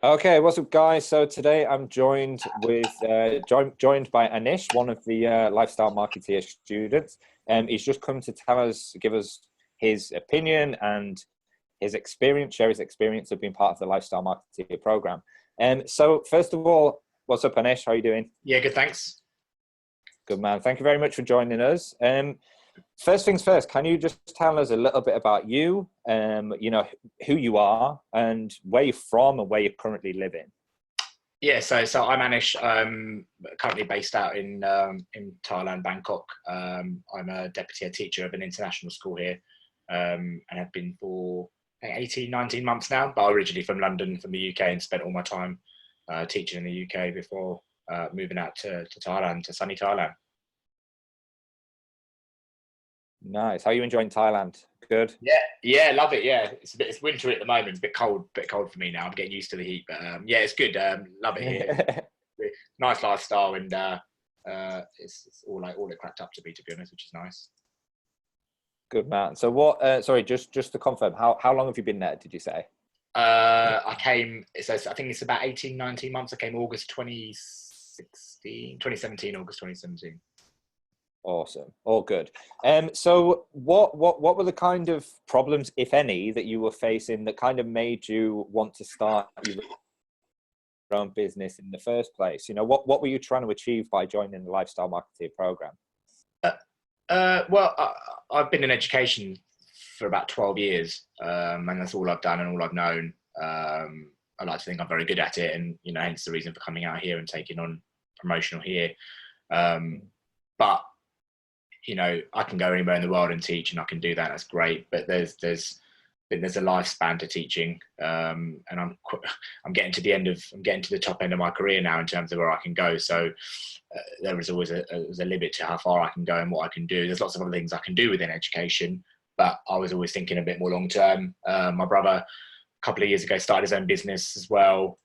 Okay, what's up, guys? So today I'm joined by Anish, one of the lifestyle marketeer students. He's just come to give us his opinion and share his experience of being part of the lifestyle marketeer program. So first of all, what's up, Anish? How are you doing? Yeah, good, thanks. Good, man. Thank you very much for joining us. First things first, can you just tell us a little bit about you, who you are and where you're from and where you're currently living? Yeah, so I'm Anish. I'm currently based out in Thailand, Bangkok. I'm a deputy head teacher of an international school here, and have been for 18, 19 months now. But originally from London, from the UK, and spent all my time teaching in the UK before moving out to Thailand, to sunny Thailand. Nice. How are you enjoying Thailand? Good. Yeah, love it. Yeah, it's wintry at the moment. It's a bit cold for me now. I'm getting used to the heat, but yeah, it's good. Love it here. Nice lifestyle, and it's all it cracked up to be honest, which is nice. Good, man. So what, sorry, just to confirm, how long have you been there, did you say? I came, so I think it's about 18, 19 months. I came August 2017, August 2017. Awesome. All good. So what were the kind of problems, if any, that you were facing that kind of made you want to start your own business in the first place? You know, what were you trying to achieve by joining the lifestyle marketing program? I've been in education for about 12 years, and that's all I've done and all I've known. I like to think I'm very good at it, and hence the reason for coming out here and taking on promotional here. But I can go anywhere in the world and teach, and I can do that. That's great. But there's a lifespan to teaching, and I'm getting to the top end of my career now in terms of where I can go. So there is always there's a limit to how far I can go and what I can do. There's lots of other things I can do within education, but I was always thinking a bit more long term. My brother, a couple of years ago, started his own business as well.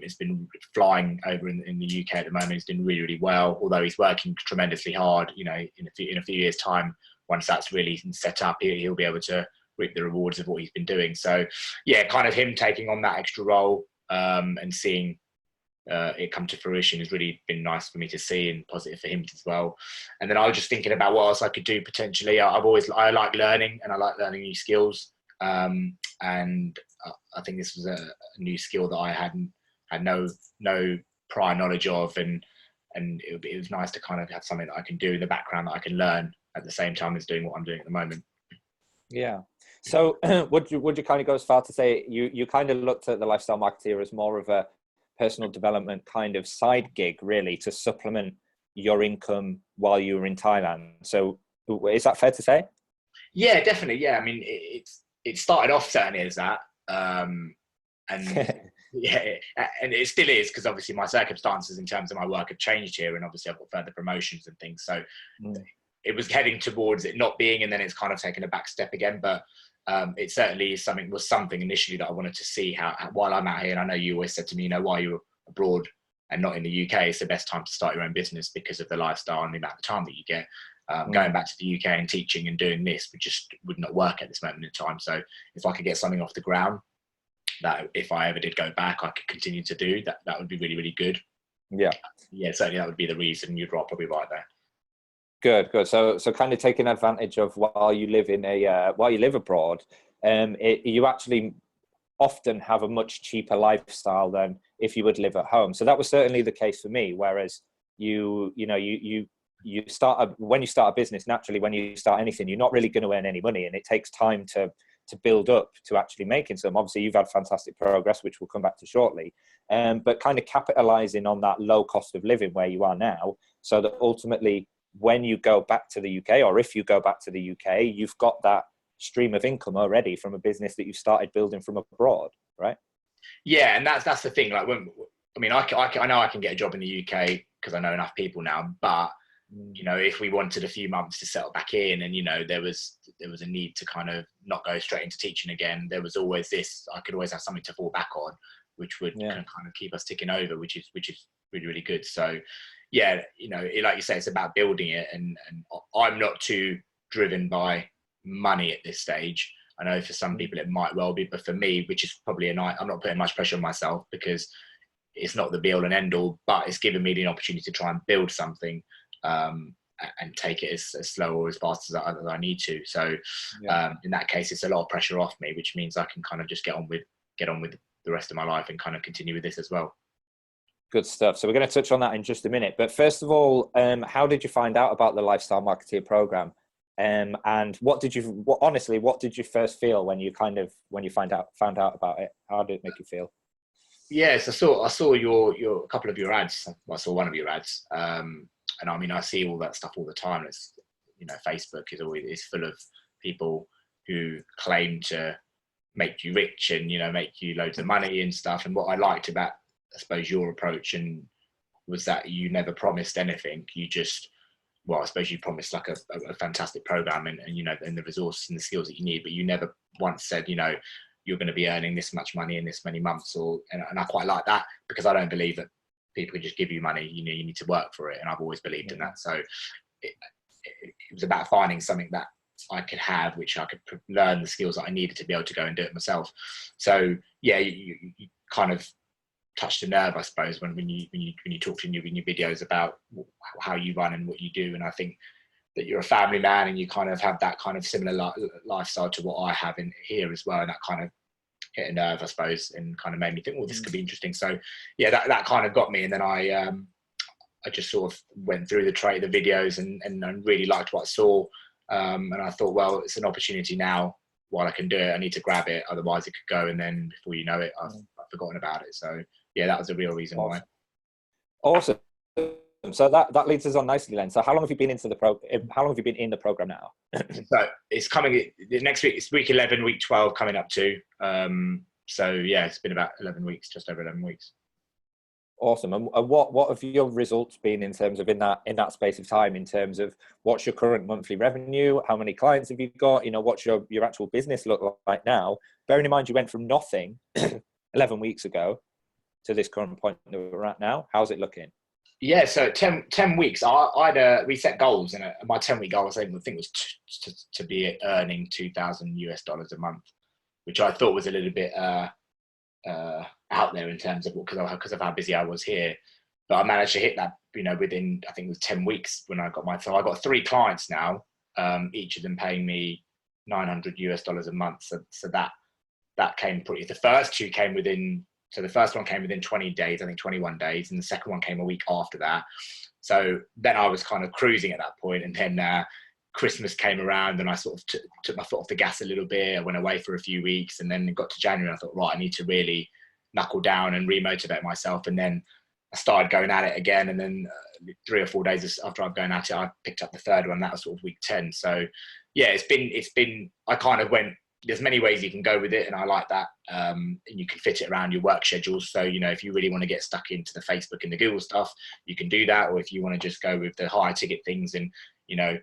It's been flying over in the UK at the moment. He's doing really, really well, although he's working tremendously hard. In a few years' time, once that's really set up, he'll be able to reap the rewards of what he's been doing. So yeah, kind of him taking on that extra role and seeing it come to fruition has really been nice for me to see, and positive for him as well. And then I was just thinking about what else I could do potentially. I like learning, and I like learning new skills. And I think this was a new skill that I had no prior knowledge of, and it was nice to kind of have something that I can do in the background that I can learn at the same time as doing what I'm doing at the moment. Yeah. So would you kind of go as far to say you kind of looked at the lifestyle marketeer as more of a personal development kind of side gig, really, to supplement your income while you were in Thailand? So is that fair to say? Yeah, definitely. Yeah, I mean, it started off certainly as that, and yeah, and it still is, because obviously my circumstances in terms of my work have changed here, and obviously I've got further promotions and things. So it was heading towards it not being, and then it's kind of taken a back step again. But it certainly is something initially that I wanted to see how while I'm out here. And I know you always said to me, while you're abroad and not in the UK, it's the best time to start your own business because of the lifestyle and the amount of time that you get. Going back to the UK and teaching and doing this would not work at this moment in time. So if I could get something off the ground that if I ever did go back, I could continue to do that, that would be really, really good. Yeah. Yeah, certainly that would be the reason. You'd probably right there. Good. So kind of taking advantage of while you live abroad, you actually often have a much cheaper lifestyle than if you would live at home. So that was certainly the case for me. Whereas when you start a business, naturally, when you start anything, you're not really going to earn any money, and it takes time to build up to actually making some. Obviously, you've had fantastic progress, which we'll come back to shortly. But kind of capitalizing on that low cost of living where you are now, so that ultimately, when you go back to the UK, or if you go back to the UK, you've got that stream of income already from a business that you started building from abroad, right? Yeah, and that's the thing. Like I know I can get a job in the UK because I know enough people now. But if we wanted a few months to settle back in, and there was a need to kind of not go straight into teaching again, there was always this. I could always have something to fall back on, which would kind of keep us ticking over, which is really, really good. So yeah, like you say, it's about building it, and I'm not too driven by money at this stage. I know for some people it might well be, but for me, which is probably I'm not putting much pressure on myself because it's not the be all and end all, but it's given me the opportunity to try and build something and take it as slow or as fast as I need to. So in that case, it's a lot of pressure off me, which means I can kind of just get on with the rest of my life and kind of continue with this as well. Good stuff. So we're going to touch on that in just a minute. But first of all, how did you find out about the Lifestyle Marketeer program? And what did you first feel when you found out about it? How did it make you feel? Yes, I saw your a couple of your ads. Well, I saw one of your ads, and I mean, I see all that stuff all the time. It's, Facebook is full of people who claim to make you rich and make you loads of money and stuff. And what I liked about, I suppose, your approach was that you never promised anything. You just, I suppose you promised like a fantastic program and and the resources and the skills that you need, but you never once said you're going to be earning this much money in this many months, and I quite like that, because I don't believe that people can just give you money. You need to work for it, and I've always believed in that. So it was about finding something that I could have, which I could learn the skills that I needed to be able to go and do it myself. So yeah, you kind of touched a nerve, I suppose, when you talked in your videos about how you run and what you do. And I think that you're a family man and you kind of have that kind of similar lifestyle to what I have in here as well. And that kind of hit a nerve, I suppose, and kind of made me think, well, this could be interesting. So yeah, that kind of got me. And then I just sort of went through the videos and I really liked what I saw. And I thought, well, it's an opportunity now. While I can do it, I need to grab it. Otherwise it could go. And then before you know it, I've forgotten about it. So yeah, that was the real reason why. Awesome. So that leads us on nicely then. So how long have you been into the program? How long have you been in the program now? So it's coming next week. It's week 11, week 12 coming up to. So yeah, it's been about 11 weeks, just over 11 weeks. Awesome. And what have your results been in terms of in that space of time, in terms of what's your current monthly revenue? How many clients have you got? What's your actual business look like now? Bearing in mind you went from nothing 11 weeks ago to this current point that we're at now. How's it looking? Yeah, so 10 weeks. We set goals, and my 10-week goal, I think, was to be earning $2,000 a month, which I thought was a little bit out there in terms of because of how busy I was here. But I managed to hit that, within, I think it was 10 weeks when I got so I got 3 clients now, each of them paying me $900 a month. So that came pretty. The first 2 came within. So the first one came within 20 days, I think 21 days, and the second one came a week after that. So then I was kind of cruising at that point, and then Christmas came around and I sort of took my foot off the gas a little bit. I went away for a few weeks, and then it got to January and I thought, right, I need to really knuckle down and remotivate myself. And then I started going at it again, and then 3 or 4 days after I've gone at it, I picked up the third one. That was sort of week 10. So yeah, it's been, I kind of went, there's many ways you can go with it, and I like that. And you can fit it around your work schedules. So, if you really want to get stuck into the Facebook and the Google stuff, you can do that. Or if you want to just go with the higher ticket things and, you're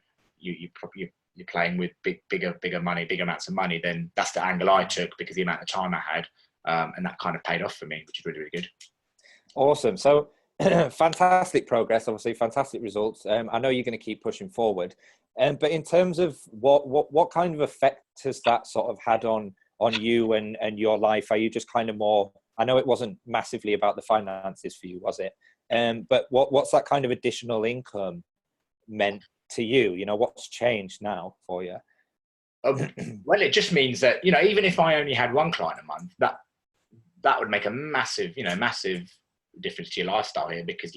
playing with bigger money, big amounts of money, then that's the angle I took because the amount of time I had. And that kind of paid off for me, which is really, really good. Awesome. So fantastic progress, obviously fantastic results. I know you're going to keep pushing forward. But in terms of what kind of effect has that sort of had on you and your life? Are you just kind of more, I know it wasn't massively about the finances for you, was it? But what's that kind of additional income meant to you? What's changed now for you? Well, it just means that, even if I only had 1 client a month, that would make a massive difference to your lifestyle here, because,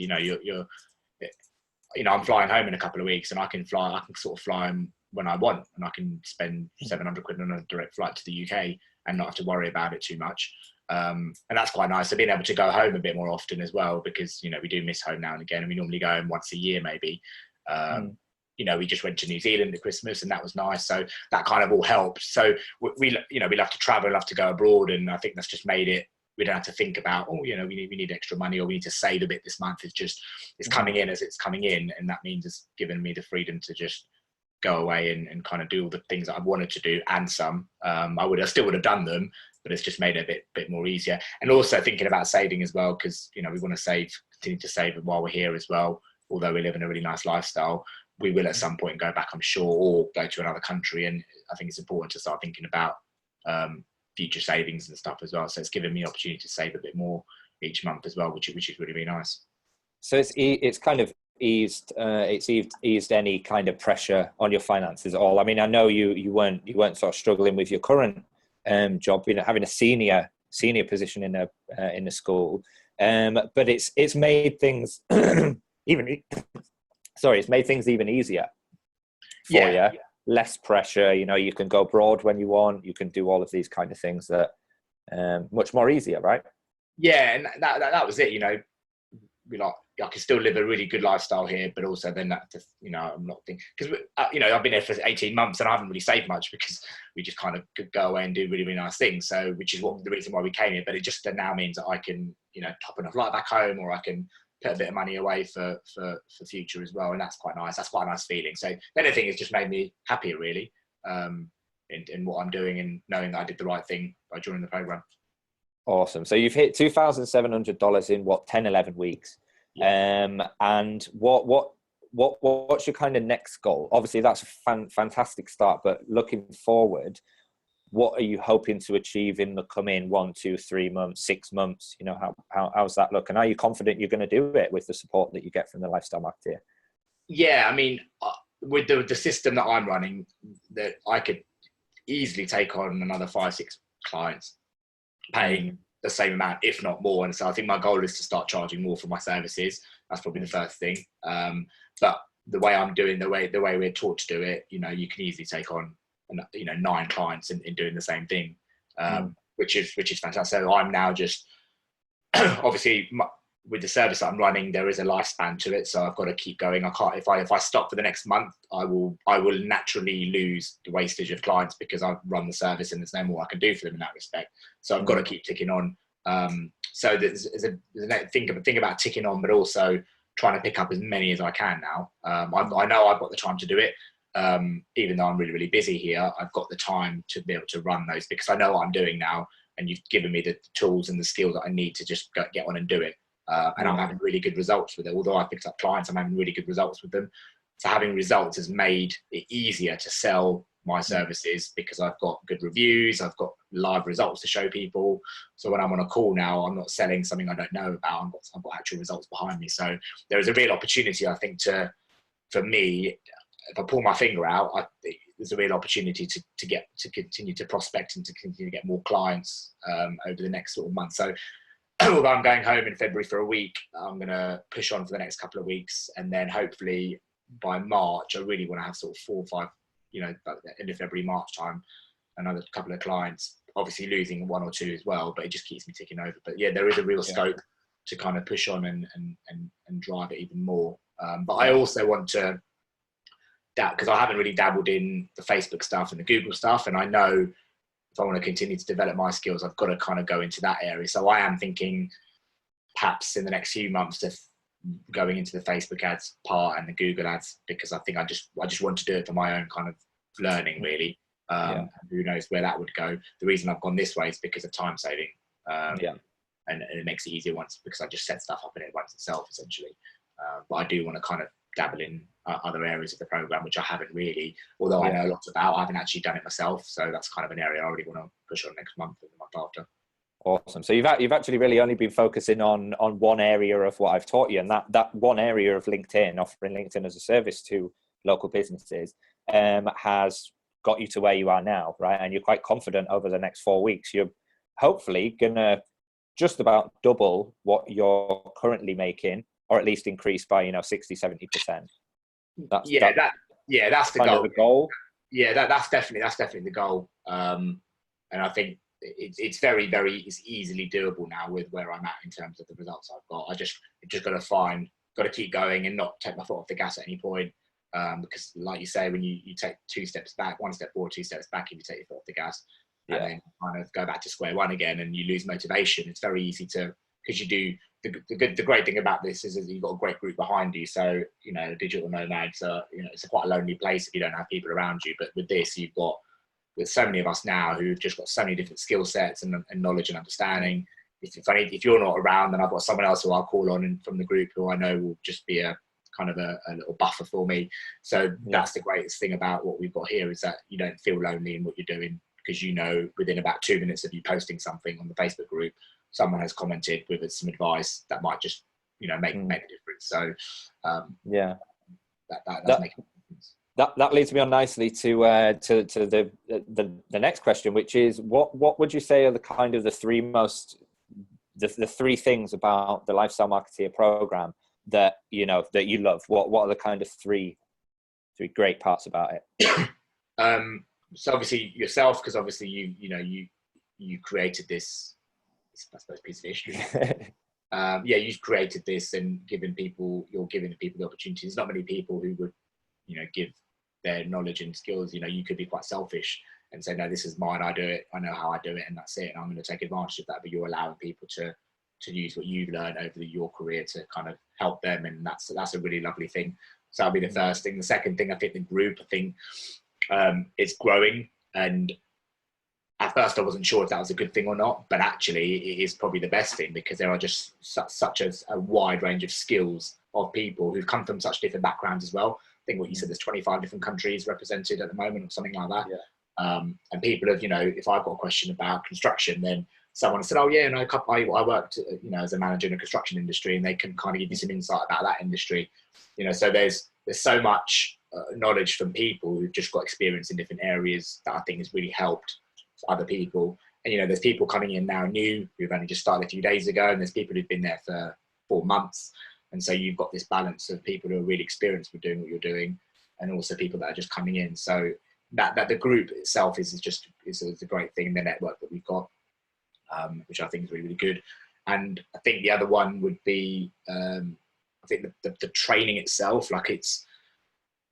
I'm flying home in a couple of weeks, and I can sort of fly home when I want, and I can spend 700 quid on a direct flight to the UK and not have to worry about it too much. And that's quite nice. So being able to go home a bit more often as well, because, we do miss home now and again, and we normally go home once a year, maybe. We just went to New Zealand at Christmas, and that was nice. So that kind of all helped. So we love to travel, love to go abroad. And I think that's just made it, we don't have to think about, we need extra money, or we need to save a bit this month. It's coming in as it's coming in. And that means it's given me the freedom to just go away and kind of do all the things that I wanted to do, and some. I still would have done them, but it's just made it a bit more easier. And also thinking about saving as well, because, we want to continue to save while we're here as well. Although we live in a really nice lifestyle, we will at some point go back, I'm sure, or go to another country. And I think it's important to start thinking about future savings and stuff as well. So it's given me an opportunity to save a bit more each month as well, which is really, really nice. So it's kind of eased any kind of pressure on your finances at all. I mean, I know you weren't sort of struggling with your current job, having a senior position in a school, but it's made things it's made things even easier for you. Less pressure. You can go abroad when you want. You can do all of these kind of things that much more easier, right? Yeah, and that was it. I can still live a really good lifestyle here, but also then I'm not thinking, because I've been here for 18 months and I haven't really saved much because we just kind of could go away and do really, really nice things. So, which is the reason why we came here. But it just now means that I can, top on a flight back home, or I can put a bit of money away for future as well. And that's quite nice. That's quite a nice feeling. So anything has just made me happier, really, in what I'm doing, and knowing that I did the right thing by joining the program. Awesome. So you've hit $2,700 in 10-11 weeks. Yeah. And what's your kind of next goal? Obviously that's a fantastic start, but looking forward, what are you hoping to achieve in the coming 1, 2, 3 months, 6 months? How's that look? And are you confident you're going to do it with the support that you get from the lifestyle marketer? Yeah, I mean, with the system that I'm running, that I could easily take on another 5, 6 clients, paying the same amount, if not more. And so I think my goal is to start charging more for my services. That's probably the first thing. But the way I'm doing, the way we're taught to do it, you can easily take on 9 clients in doing the same thing, which is fantastic. So I'm now just obviously with the service that I'm running, there is a lifespan to it, so I've got to keep going. I can't, if I stop for the next month, I will naturally lose the wastage of clients because I've run the service and there's no more I can do for them in that respect. So I've got to keep ticking on. So there's a thing about ticking on, but also trying to pick up as many as I can now. I know I've got the time to do it. Even though I'm really, really busy here, I've got the time to be able to run those because I know what I'm doing now, and you've given me the tools and the skills that I need to just get on and do it. And I'm having really good results with it. Although I picked up clients, I'm having really good results with them. So having results has made it easier to sell my services because I've got good reviews, I've got live results to show people. So when I'm on a call now, I'm not selling something I don't know about. I've got actual results behind me. So there is a real opportunity, I think, for me, if I pull my finger out, there's a real opportunity to continue to prospect and to continue to get more clients over the next sort of month. So although I'm going home in February for a week, I'm going to push on for the next couple of weeks. And then hopefully by March, I really want to have sort of 4 or 5, by the end of February, March time, another couple of clients, obviously losing 1 or 2 as well, but it just keeps me ticking over. But yeah, there is a real scope to kind of push on and drive it even more. But I also want to, because I haven't really dabbled in the Facebook stuff and the Google stuff. And I know if I want to continue to develop my skills, I've got to kind of go into that area. So I am thinking perhaps in the next few months going into the Facebook ads part and the Google ads, because I think I just want to do it for my own kind of learning, really. Who knows where that would go. The reason I've gone this way is because of time saving. And it makes it easier because I just set stuff up and it runs itself essentially. But I do want to kind of dabble in other areas of the program, which I haven't really, although I know lots about, I haven't actually done it myself. So that's kind of an area I really want to push on next month and the month after. Awesome. So you've actually really only been focusing on one area of what I've taught you, and that one area of LinkedIn, offering LinkedIn as a service to local businesses, has got you to where you are now, right? And you're quite confident over the next 4 weeks, you're hopefully gonna just about double what you're currently making, or at least increase by 60-70%. That's the goal. Yeah, that's definitely the goal. And I think it's easily doable now with where I'm at in terms of the results I've got. I just got to keep going and not take my foot off the gas at any point. Because like you say, when you take 2 steps back, 1 step forward, 2 steps back, if you take your foot off the gas, and then kind of go back to square one again, and you lose motivation. It's very easy to, because you do. The great thing about this is you've got a great group behind you. So digital nomads are, it's quite a lonely place if you don't have people around you. But with this, there's so many of us now who've just got so many different skill sets and knowledge and understanding. If you're not around, then I've got someone else who I'll call on from the group who I know will just be a kind of a little buffer for me. So that's the greatest thing about what we've got here, is that you don't feel lonely in what you're doing, because you know within about 2 minutes of you posting something on the Facebook group, someone has commented with some advice that might just, you know, make a difference. So yeah, that does make a difference. That leads me on nicely to the next question, which is what would you say are the kind of the three things about the Lifestyle Marketeer program that you know that you love? What are the kind of three great parts about it? So obviously yourself, because obviously you created this, I suppose, piece of history. You've created this and you're giving the people the opportunity. There's not many people who would, you know, give their knowledge and skills. You know, you could be quite selfish and say, no, this is mine, I do it, I know how I do it, and that's it, and I'm going to take advantage of that. But you're allowing people to use what you've learned over your career to kind of help them, and that's a really lovely thing. So that'll be the first thing. The second thing, I think the group, it's growing, and at first I wasn't sure if that was a good thing or not, but actually it is probably the best thing, because there are just such a wide range of skills of people who've come from such different backgrounds as well. I think what you said, there's 25 different countries represented at the moment or something like that. Yeah. And people have, you know, if I've got a question about construction, then someone said, oh yeah, no, I worked, you know, as a manager in the construction industry, and they can kind of give you some insight about that industry. You know, so there's so much knowledge from people who've just got experience in different areas that I think has really helped other people. And, you know, there's people coming in now new who've only just started a few days ago, and there's people who've been there for 4 months. And so you've got this balance of people who are really experienced with doing what you're doing, and also people that are just coming in. So that the group itself is a great thing, the network that we've got, which I think is really, really good. And I think the other one would be, I think the training itself, like it's,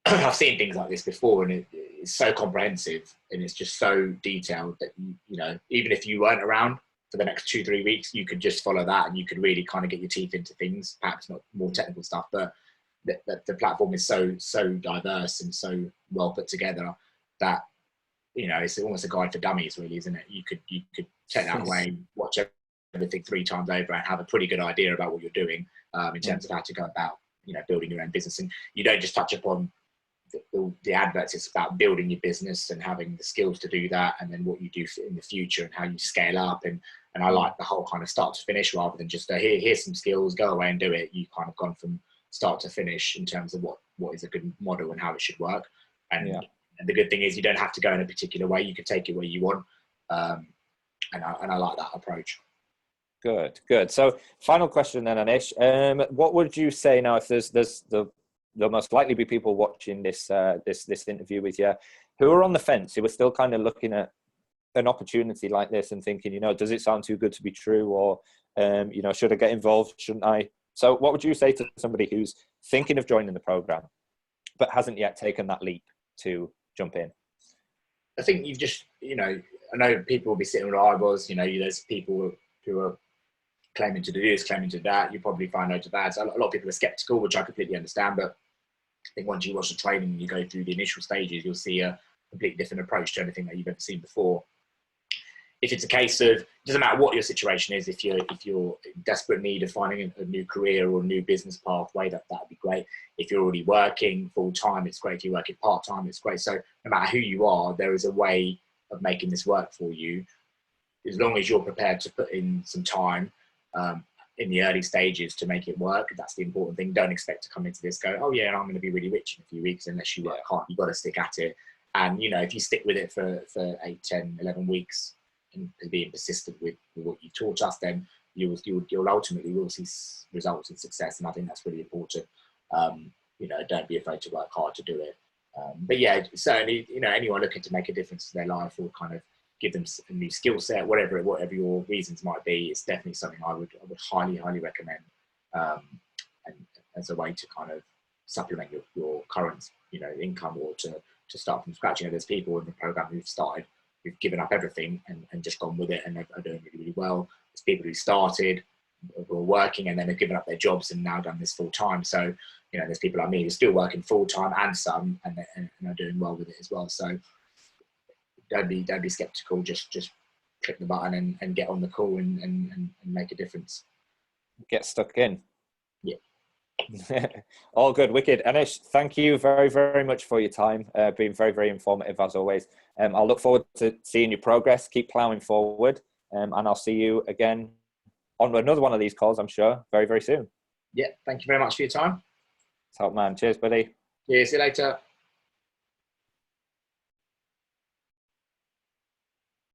I've seen things like this before, and it's so comprehensive and it's just so detailed that, you know, even if you weren't around for the next 2-3 weeks, you could just follow that and you could really kind of get your teeth into things, perhaps not more technical stuff, but the platform is so diverse and so well put together that, you know, it's almost a guide for dummies, really, isn't it? You could take that away, watch everything 3 times over, and have a pretty good idea about what you're doing in terms of how to go about, you know, building your own business. And you don't just touch upon the adverts. It's about building your business and having the skills to do that, and then what you do in the future and how you scale up. And I like the whole kind of start to finish, rather than just here's some skills, go away and do it. You've kind of gone from start to finish in terms of what is a good model and how it should work. And the good thing is you don't have to go in a particular way. You can take it where you want. And I like that approach. Good. So final question then, Anish. What would you say now, if there'll most likely be people watching this interview with you who are on the fence, who are still kind of looking at an opportunity like this and thinking, you know, does it sound too good to be true, or you know, should I get involved, shouldn't I? So what would you say to somebody who's thinking of joining the program but hasn't yet taken that leap to jump in? I think you've just, you know, I know people will be sitting with eyeballs, you know, there's people who are claiming to do this, claiming to do that. You probably find out to that. So a lot of people are skeptical, which I completely understand, but I think once you watch the training and you go through the initial stages, you'll see a completely different approach to anything that you've ever seen before. If it's a case of, it doesn't matter what your situation is, if you're in desperate need of finding a new career or a new business pathway, that'd be great. If you're already working full time, it's great. If you're working part time, it's great. So no matter who you are, there is a way of making this work for you, as long as you're prepared to put in some time in the early stages to make it work. That's the important thing. Don't expect to come into this, go, oh yeah, I'm going to be really rich in a few weeks, unless you work hard. You've got to stick at it. And, you know, if you stick with it for 8, 10, 11 weeks and being persistent with what you taught us, then you'll ultimately will see results and success. And I think that's really important. You know, don't be afraid to work hard to do it. But yeah, certainly, you know, anyone looking to make a difference to their life, or kind of give them a new skill set, whatever your reasons might be, it's definitely something I would highly recommend, and as a way to kind of supplement your current, you know, income, or to start from scratch. You know, there's people in the program who've given up everything and just gone with it, and are doing really, really well. There's people who started, who are working, and then have given up their jobs and now done this full time. So, you know, there's people like me who are still working full time and some, and are doing well with it as well. So don't be skeptical. Just click the button and get on the call and make a difference. Get stuck in. Yeah. All good, wicked. Anish, thank you very, very much for your time. Been very, very informative as always. I'll look forward to seeing your progress. Keep ploughing forward, and I'll see you again on another one of these calls, I'm sure, very, very soon. Yeah, thank you very much for your time. Top man. Cheers, buddy. Yeah, see you later.